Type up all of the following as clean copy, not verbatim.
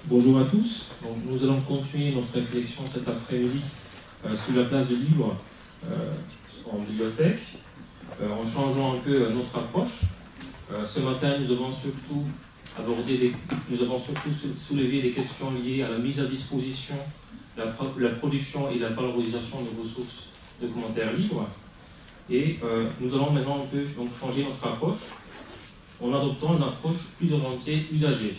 Bonjour à tous. Donc, nous allons continuer notre réflexion cet après-midi sur la place du livre en bibliothèque, en changeant un peu notre approche. Ce matin, nous avons surtout soulevé des questions liées à la mise à disposition, la production et la valorisation de ressources de commentaires libres. Et nous allons maintenant un peu donc, changer notre approche en adoptant une approche plus orientée usager,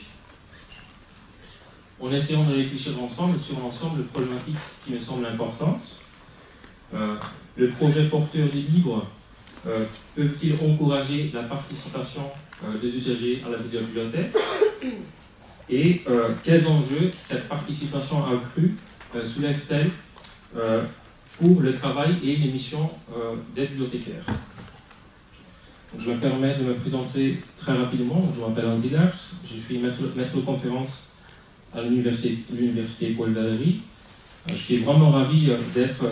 en essayant de réfléchir ensemble sur l'ensemble de problématiques qui me semblent importantes. Le projet porteur des livres peuvent-ils encourager la participation des usagers à la vie de la bibliothèque? Et quels enjeux cette participation accrue soulève-t-elle pour le travail et les missions des bibliothécaires? Donc, je me permets de me présenter très rapidement. Donc, je m'appelle Hans Zillers, je suis maître de conférence à l'université Paul Valéry. Je suis vraiment ravi d'être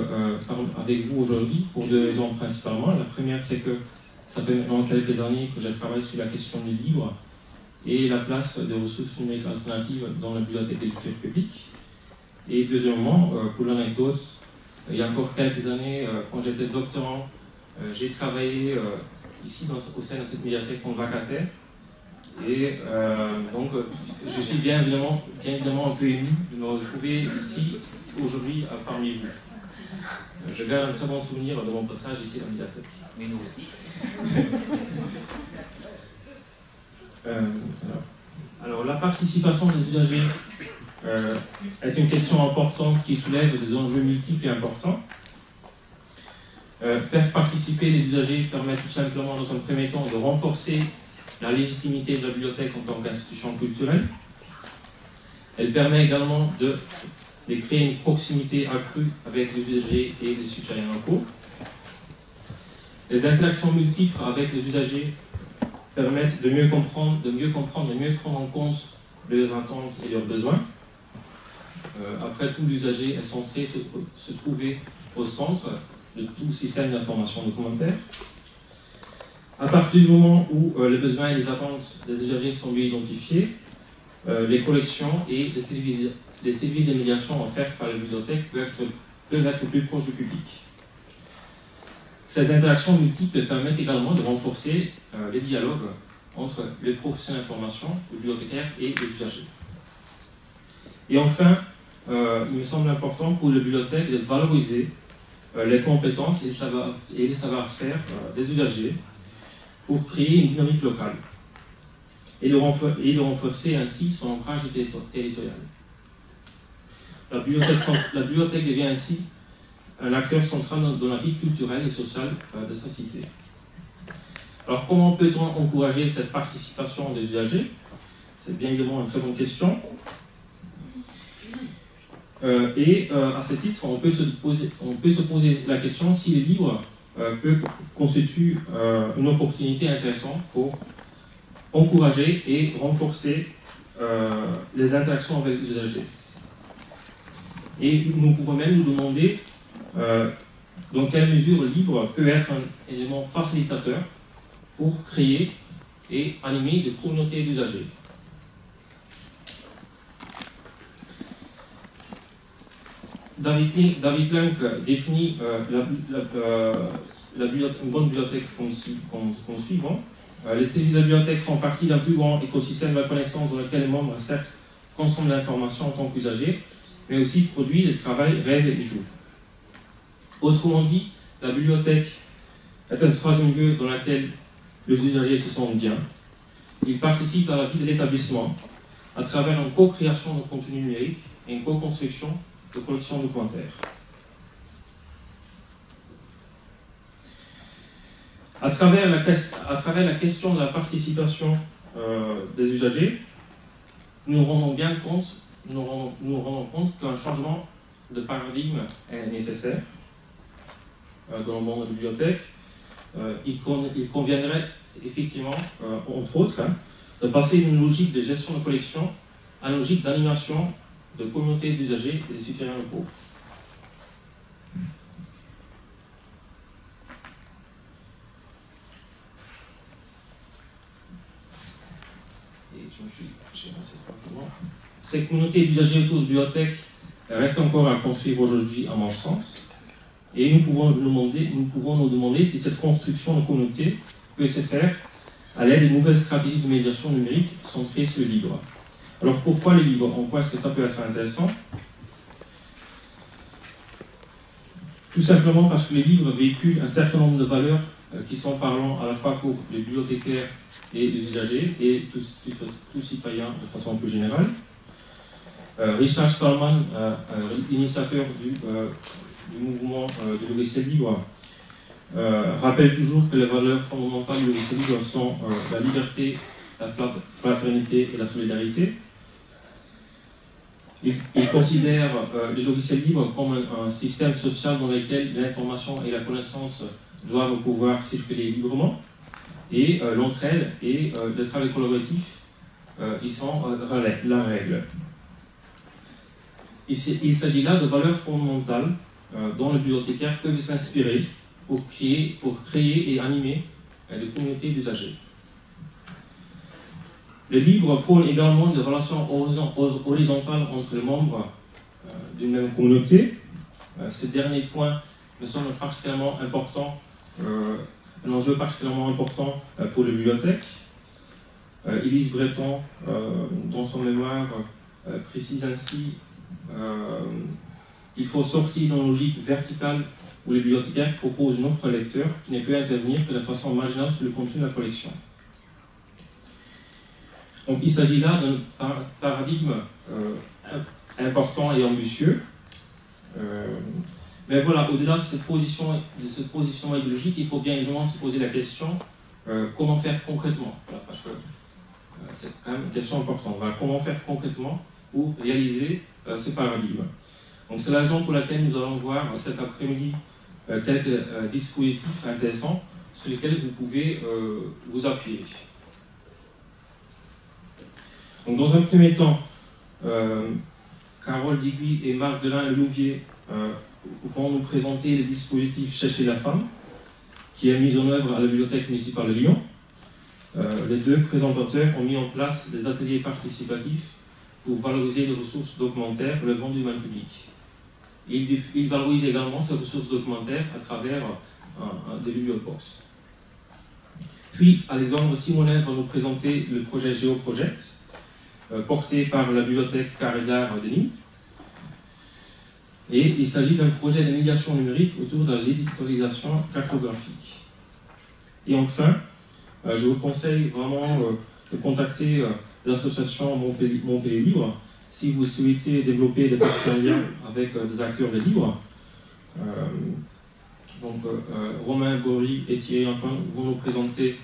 avec vous aujourd'hui pour deux raisons principalement. La première, c'est que ça fait maintenant quelques années que je travaille sur la question des livres et la place des ressources numériques alternatives dans la bibliothèque de lecture publique. Et deuxièmement, pour l'anecdote, il y a encore quelques années, quand j'étais doctorant, j'ai travaillé ici au sein de cette médiathèque en vacataire. Et donc, je suis bien évidemment un peu ému de me retrouver ici aujourd'hui parmi vous. Je garde un très bon souvenir de mon passage ici à la médiathèque. Mais nous aussi. Alors, la participation des usagers est une question importante qui soulève des enjeux multiples et importants. Faire participer les usagers permet tout simplement, dans un premier temps, de renforcer la légitimité de la bibliothèque en tant qu'institution culturelle. Elle permet également de créer une proximité accrue avec les usagers et les citoyens locaux. Les interactions multiples avec les usagers permettent de mieux comprendre et mieux prendre en compte leurs attentes et leurs besoins. Après tout, l'usager est censé se trouver au centre de tout le système d'information de commentaires. À partir du moment où les besoins et les attentes des usagers sont mieux identifiés, les collections et les services de médiation offerts par la bibliothèque peuvent être plus proches du public. Ces interactions multiples permettent également de renforcer les dialogues entre les professionnels d'information, les bibliothécaires et les usagers. Et enfin, il me semble important pour les bibliothèques de valoriser les compétences et les savoir-faire des usagers pour créer une dynamique locale et de renforcer ainsi son ancrage territorial. La bibliothèque devient ainsi un acteur central dans la vie culturelle et sociale de sa cité. Alors comment peut-on encourager cette participation des usagers? C'est bien évidemment une très bonne question. À ce titre, on peut se poser la question si les livres constituent une opportunité intéressante pour encourager et renforcer les interactions avec les usagers. Et nous pouvons même nous demander dans quelle mesure le livre peut être un élément facilitateur pour créer et animer des communautés d'usagers. David Lunk définit une bonne bibliothèque comme suivant. Les services de la bibliothèque font partie d'un plus grand écosystème de la connaissance dans lequel les membres, certes, consomment de l'information en tant qu'usagers, mais aussi produisent et travaillent, rêvent et jouent. Autrement dit, la bibliothèque est un troisième lieu dans lequel les usagers se sentent bien. Ils participent à la vie de l'établissement à travers une co-création de contenu numérique et une co-construction de collection de commentaires. À travers la question de la participation des usagers, nous nous rendons compte qu'un changement de paradigme est nécessaire dans le monde de la bibliothèque. Il conviendrait effectivement, entre autres, de passer d'une logique de gestion de collection à une logique d'animation de communautés d'usagers et des citoyens locaux. Et j'ai lancé rapidement. Cette communauté d'usagers autour de bibliothèques reste encore à construire aujourd'hui, à mon sens. Et nous pouvons nous demander si cette construction de communauté peut se faire à l'aide de nouvelles stratégies de médiation numérique centrées sur le libre. Alors pourquoi le libre? En quoi est-ce que ça peut être intéressant? Tout simplement parce que le livre véhicule un certain nombre de valeurs qui sont parlantes à la fois pour les bibliothécaires et les usagers et tous citoyens de façon plus générale. Richard Stallman, initiateur du mouvement de logiciel libre, rappelle toujours que les valeurs fondamentales du logiciel libre sont la liberté, la fraternité et la solidarité. Il considère le logiciel libre comme un système social dans lequel l'information et la connaissance doivent pouvoir circuler librement, et l'entraide et le travail collaboratif ils sont la règle. Il s'agit là de valeurs fondamentales dont les bibliothécaires peuvent s'inspirer pour créer et animer des communautés d'usagers. Le libre prône également des relations horizontales entre les membres d'une même communauté. Ce dernier point me semble particulièrement important, un enjeu particulièrement important pour les bibliothèques. Élise Breton, dans son mémoire, précise ainsi qu'il faut sortir d'une logique verticale où les bibliothécaires proposent une offre à lecteur qui ne peut intervenir que de façon marginale sur le contenu de la collection. Donc il s'agit là d'un paradigme important et ambitieux. Mais voilà, au-delà de cette position idéologique, il faut bien évidemment se poser la question comment faire concrètement, voilà, parce que c'est quand même une question importante. Voilà, comment faire concrètement pour réaliser ce paradigme. Donc c'est la raison pour laquelle nous allons voir cet après-midi quelques dispositifs intéressants sur lesquels vous pouvez vous appuyer. Donc dans un premier temps, Carole Digui et Marc Delin-Louvier vont nous présenter le dispositif Chercher la femme, qui est mis en œuvre à la bibliothèque municipale de Lyon. Les deux présentateurs ont mis en place des ateliers participatifs pour valoriser les ressources documentaires relevant du domaine public. Ils valorisent également ces ressources documentaires à travers des bibliobox. Puis, Alexandre Simonet va nous présenter le projet GeoProject, porté par la bibliothèque Carré d'Art de Nîmes. Et il s'agit d'un projet de médiation numérique autour de l'éditorialisation cartographique. Et enfin, je vous conseille vraiment de contacter l'association Montpellier Libre si vous souhaitez développer des partenariats avec des acteurs de libre. Romain Bory et Thierry Antoine vont nous présenter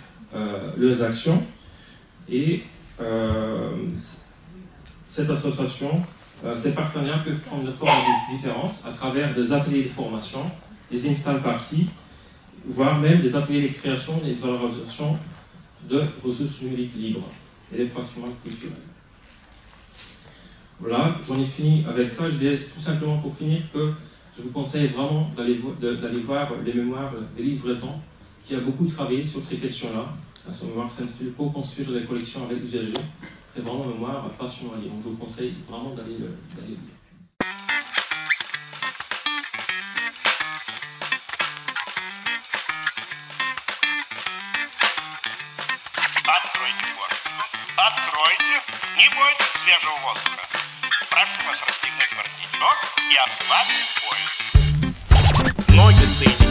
leurs actions. Et cette association, ces partenaires peuvent prendre de formes différentes à travers des ateliers de formation, des install parties, voire même des ateliers de création et de valorisation de ressources numériques libres et des pratiques culturelles. Voilà, j'en ai fini avec ça. Je dirais tout simplement pour finir que je vous conseille vraiment d'aller voir les mémoires d'Élise Breton, qui a beaucoup travaillé sur ces questions-là. Son mémoire s'intitule « Pour construire des collections avec usagers ». C'est vraiment un mémoire passionnant à lire. Donc je vous conseille vraiment d'aller lire. Откройте форточку. Откройте. Не бойтесь свежего воздуха. Прошу вас расстегнуть воротничок и ослабить пояс. Ноги соединяйте.